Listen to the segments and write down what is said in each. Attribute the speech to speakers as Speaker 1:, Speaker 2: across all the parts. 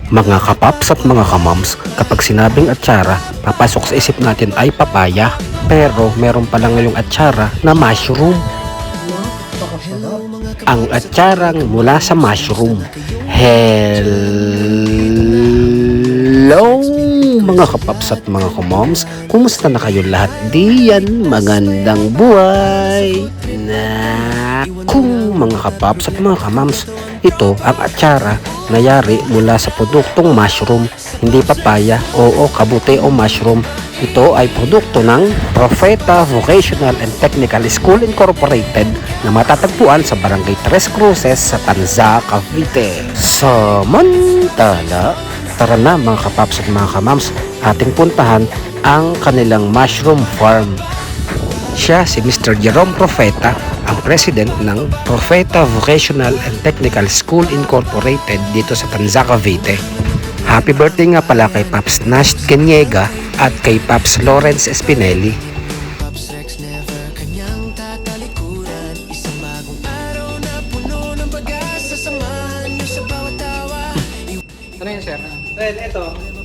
Speaker 1: Mga kapaps at mga kamams, kapag sinabing atsara, papasok sa isip natin ay papaya. Pero meron pala ngayong atsara na mushroom. Ang atsarang mula sa mushroom. Hello mga kapaps at mga kamams, kumusta na kayo lahat diyan? Magandang buhay! Kung mga kapaps at mga kamams, ito ang atsara na yari mula sa produktong mushroom, hindi papaya, oo, kabute o mushroom. Ito ay produkto ng Profeta Vocational and Technical School Incorporated na matatagpuan sa Barangay Tres Cruces sa Tanza, Cavite. Samantala, tara na mga kapaps at mga kamams, ating puntahan ang kanilang mushroom farm. Siya si Mr. Jerome Profeta, ang president ng Profeta Vocational and Technical School Incorporated dito sa Tanza, Cavite. Happy birthday nga pala kay Paps Nash Kenyega at kay Paps Lawrence Espinelli.
Speaker 2: Ano yun, sir? Well,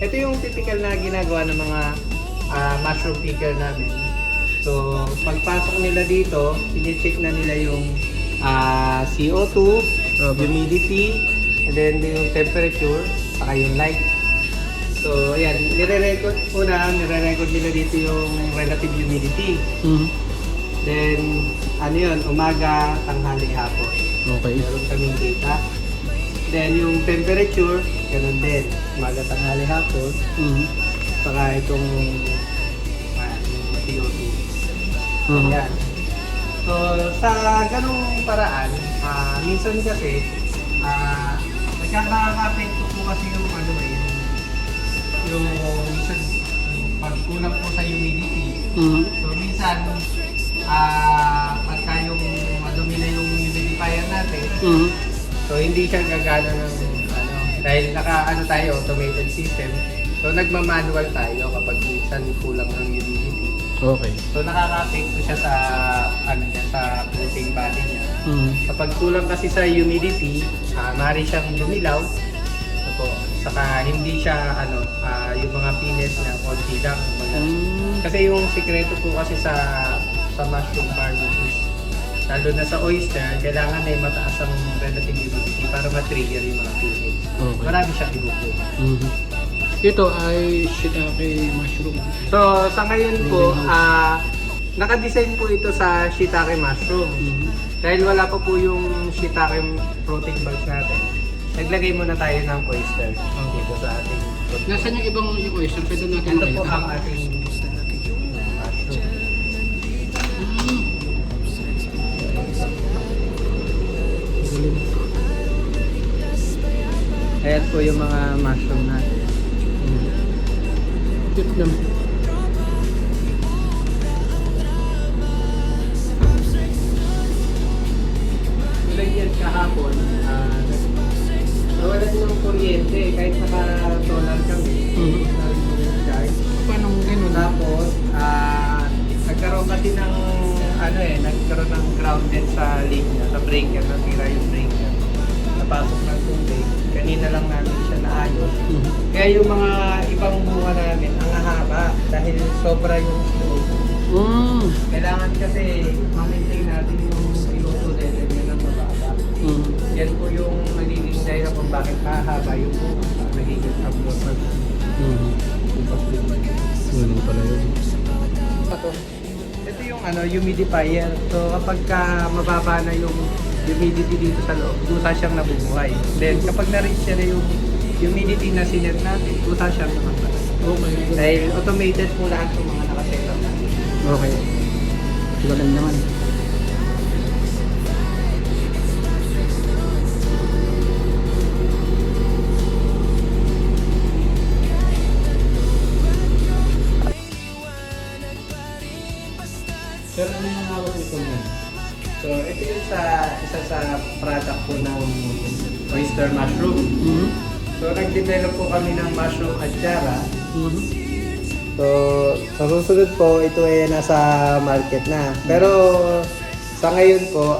Speaker 2: ito yung typical na ginagawa ng mga mushroom picker namin. So, pagpasok nila dito, i-check na nila yung CO2, humidity, and then yung temperature, saka yung light. So, ayan, nire-record nila dito yung relative humidity. Then, ano yun, umaga, tanghali, hapon.
Speaker 1: Okay.
Speaker 2: Meron kaming data. Then, yung temperature, ganun din. Umaga, tanghali, hapon. Saka itong CO2. Yan. So, sa ganung paraan, minsan kasi, nagkaka-apekto po kasi yung minsan, pagkulang po sa humidity. So, minsan, pagka yung madumi na yung humidifier natin, so hindi siya gagana ng dahil tayo, automated system. So, nagmamanual tayo kapag minsan kulang ng humidity.
Speaker 1: Okay.
Speaker 2: So nakaka-apekto siya sa sa floating body niya. Kapag kulang kasi sa humidity, maaari siyang dumilaw. Opo. Saka hindi siya yung mga pines niya konti lang. Kasi yung sikreto po kasi sa mushroom farming is lalo na sa oyster, kailangan ay mataas ang relative humidity para ma-trigger yung mga pines.
Speaker 1: Okay.
Speaker 2: Marami siyang ibubo.
Speaker 1: Ito ay shiitake mushroom.
Speaker 2: So, sa ngayon po, naka-design po ito sa shiitake mushroom. Dahil wala pa po yung shiitake protein balls natin. Naglagay muna tayo ng oyster dito sa ating protein.
Speaker 1: Nasaan yung ibang yung oyster? Pwede natin
Speaker 2: Ito po ang ating mushroom. Ayan po yung mga mushroom natin.
Speaker 1: Cute naman.
Speaker 2: Ilang yan kahapon, nawalan ng kuryente kahit naka-solar kami.
Speaker 1: Paano gano'n?
Speaker 2: Tapos, nagkaroon kasi ng nagkaroon ng grounded sa link niya, sa breaker, nasira yung breaker. Napasok ng tubig. Kanina lang namin siya naayos. Kaya yung mga ibang bunga namin, ang hahaba dahil sobra yung CO2. Kailangan kasi ma-maintain natin yung CO2 level niya ng mababa. Yan po yung nagiging dahilan kung bakit hahaba yung bunga, nagiging abnormal.
Speaker 1: Ganun pala yun.
Speaker 2: Ito yung humidifier. So kapag mababa na yung humidity dito sa loob, dusa siyang nabubuhay. Then kapag na-reach siya na yung humidity na sinet natin, dusa siyang namatay.
Speaker 1: Okay.
Speaker 2: Dahil automated po lahat ng mga nakaset up natin.
Speaker 1: Okay. Galing naman.
Speaker 2: Sir, ano yung hawak nito mo? So ito yung isa sa product po ng oyster mushroom. So nag-develop po kami ng mushroom atsara. So sa susunod po, ito ay nasa market na. Pero sa ngayon po,